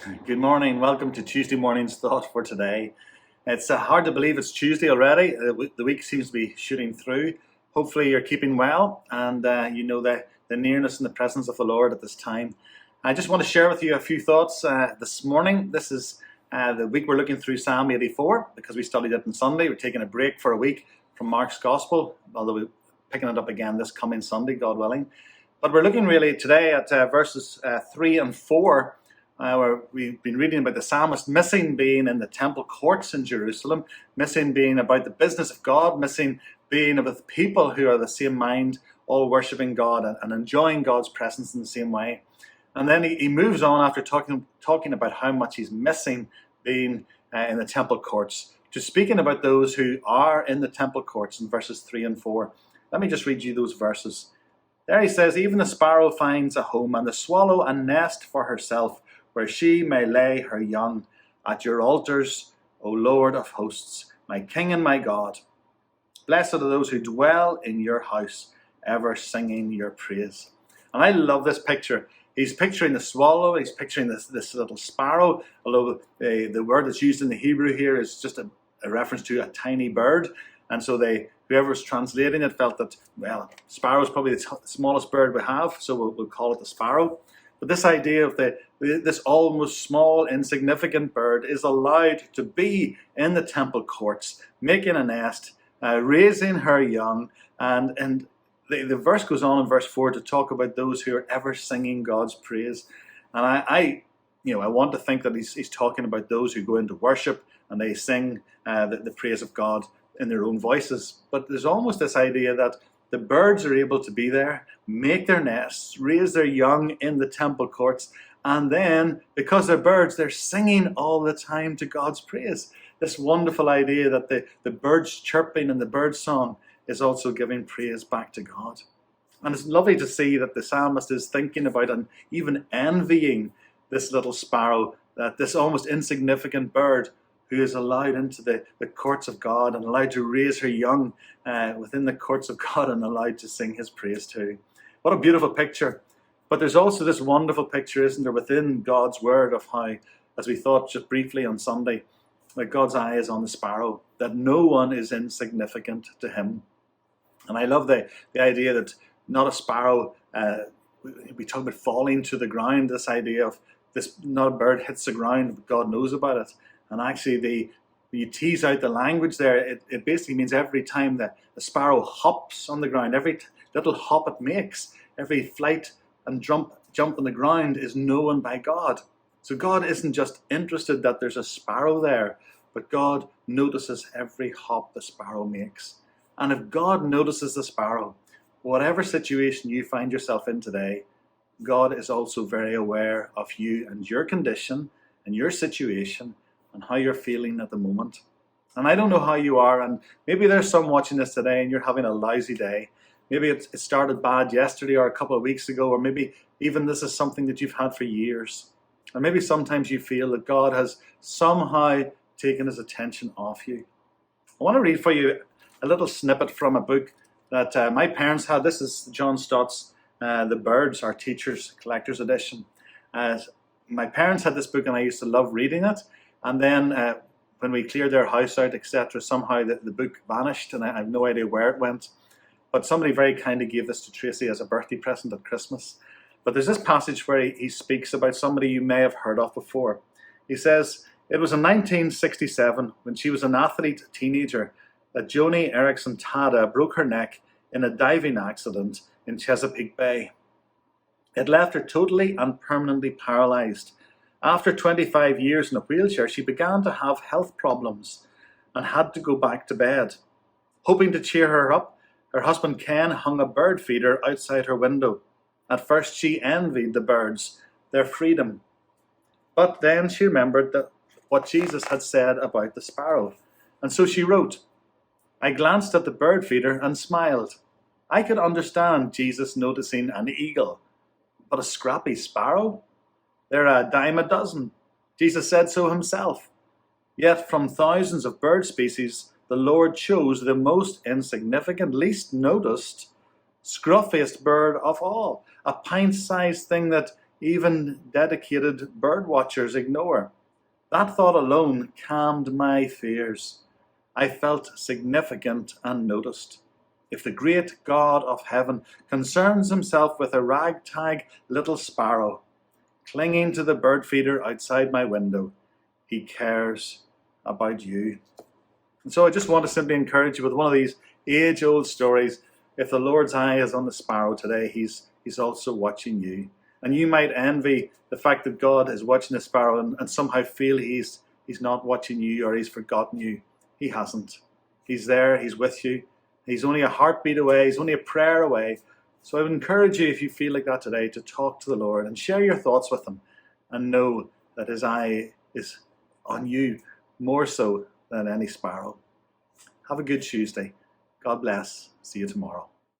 Good morning. Welcome to Tuesday morning's thought for today. It's hard to believe it's Tuesday already. The week seems to be shooting through. Hopefully you're keeping well and you know the nearness and the presence of the Lord at this time. I just want to share with you a few thoughts this morning. This is the week we're looking through Psalm 84 because we studied it on Sunday. We're taking a break for a week from Mark's Gospel, although we're picking it up again this coming Sunday, God willing. But we're looking really today at verses 3 and 4. Where we've been reading about the psalmist missing being in the temple courts in Jerusalem, missing being about the business of God, missing being with people who are the same mind, all worshipping God and enjoying God's presence in the same way. And then he moves on after talking about how much he's missing being in the temple courts to speaking about those who are in the temple courts in verses 3 and 4. Let me just read you those verses. There he says, "Even the sparrow finds a home, and the swallow a nest for herself, where she may lay her young. At your altars, O Lord of hosts, my King and my God. Blessed are those who dwell in your house, ever singing your praise." And I love this picture. He's picturing the swallow, he's picturing this little sparrow, although the word that's used in the Hebrew here is just a reference to a tiny bird. And so whoever was translating it felt that, well, sparrow is probably the smallest bird we have, so we'll call it the sparrow. But this idea of this almost small, insignificant bird is allowed to be in the temple courts, making a nest, raising her young, and the verse goes on in verse 4 to talk about those who are ever singing God's praise. And I want to think that he's talking about those who go into worship and they sing the praise of God in their own voices. But there's almost this idea that the birds are able to be there, make their nests, raise their young in the temple courts, and then, because they're birds, they're singing all the time to God's praise. This wonderful idea that the birds chirping and the bird song is also giving praise back to God. And it's lovely to see that the psalmist is thinking about and even envying this little sparrow, that this almost insignificant bird who is allowed into the courts of God and allowed to raise her young within the courts of God and allowed to sing his praise too. What a beautiful picture. But there's also this wonderful picture, isn't there, within God's word of how, as we thought just briefly on Sunday, that God's eye is on the sparrow, that no one is insignificant to him. And I love the idea that not a sparrow, we talk about falling to the ground, this idea of this, not a bird hits the ground, but God knows about it. And actually, you tease out the language there, it basically means every time the sparrow hops on the ground, every little hop it makes, every flight and jump on the ground is known by God. So God isn't just interested that there's a sparrow there, but God notices every hop the sparrow makes. And if God notices the sparrow, whatever situation you find yourself in today, God is also very aware of you and your condition and your situation and how you're feeling at the moment. And I don't know how you are, and maybe there's some watching this today and you're having a lousy day. Maybe it started bad yesterday or a couple of weeks ago, or maybe even this is something that you've had for years. Or maybe sometimes you feel that God has somehow taken his attention off you. I want to read for you a little snippet from a book that my parents had. This is John Stott's The Birds, our Teacher's Collector's Edition. My parents had this book and I used to love reading it. And then when we cleared their house out, etc., somehow the book vanished and I have no idea where it went. But somebody very kindly gave this to Tracy as a birthday present at Christmas. But there's this passage where he speaks about somebody you may have heard of before. He says, "It was in 1967, when she was an athlete teenager, that Joni Eareckson Tada broke her neck in a diving accident in Chesapeake Bay. It left her totally and permanently paralyzed. After 25 years in a wheelchair, she began to have health problems and had to go back to bed. Hoping to cheer her up, her husband Ken hung a bird feeder outside her window. At first she envied the birds, their freedom. But then she remembered what Jesus had said about the sparrow. And so she wrote, 'I glanced at the bird feeder and smiled. I could understand Jesus noticing an eagle, but a scrappy sparrow? They're a dime a dozen. Jesus said so himself. Yet from thousands of bird species, the Lord chose the most insignificant, least noticed, scruffiest bird of all, a pint-sized thing that even dedicated bird watchers ignore. That thought alone calmed my fears. I felt significant and noticed. If the great God of heaven concerns himself with a ragtag little sparrow clinging to the bird feeder outside my window, he cares about you. And so I just want to simply encourage you with one of these age-old stories. If the Lord's eye is on the sparrow today, he's also watching you. And you might envy the fact that God is watching the sparrow and somehow feel he's not watching you or he's forgotten you. He hasn't. He's there, he's with you. He's only a heartbeat away, he's only a prayer away. So I would encourage you, if you feel like that today, to talk to the Lord and share your thoughts with him and know that his eye is on you more so than any sparrow. Have a good Tuesday. God bless. See you tomorrow.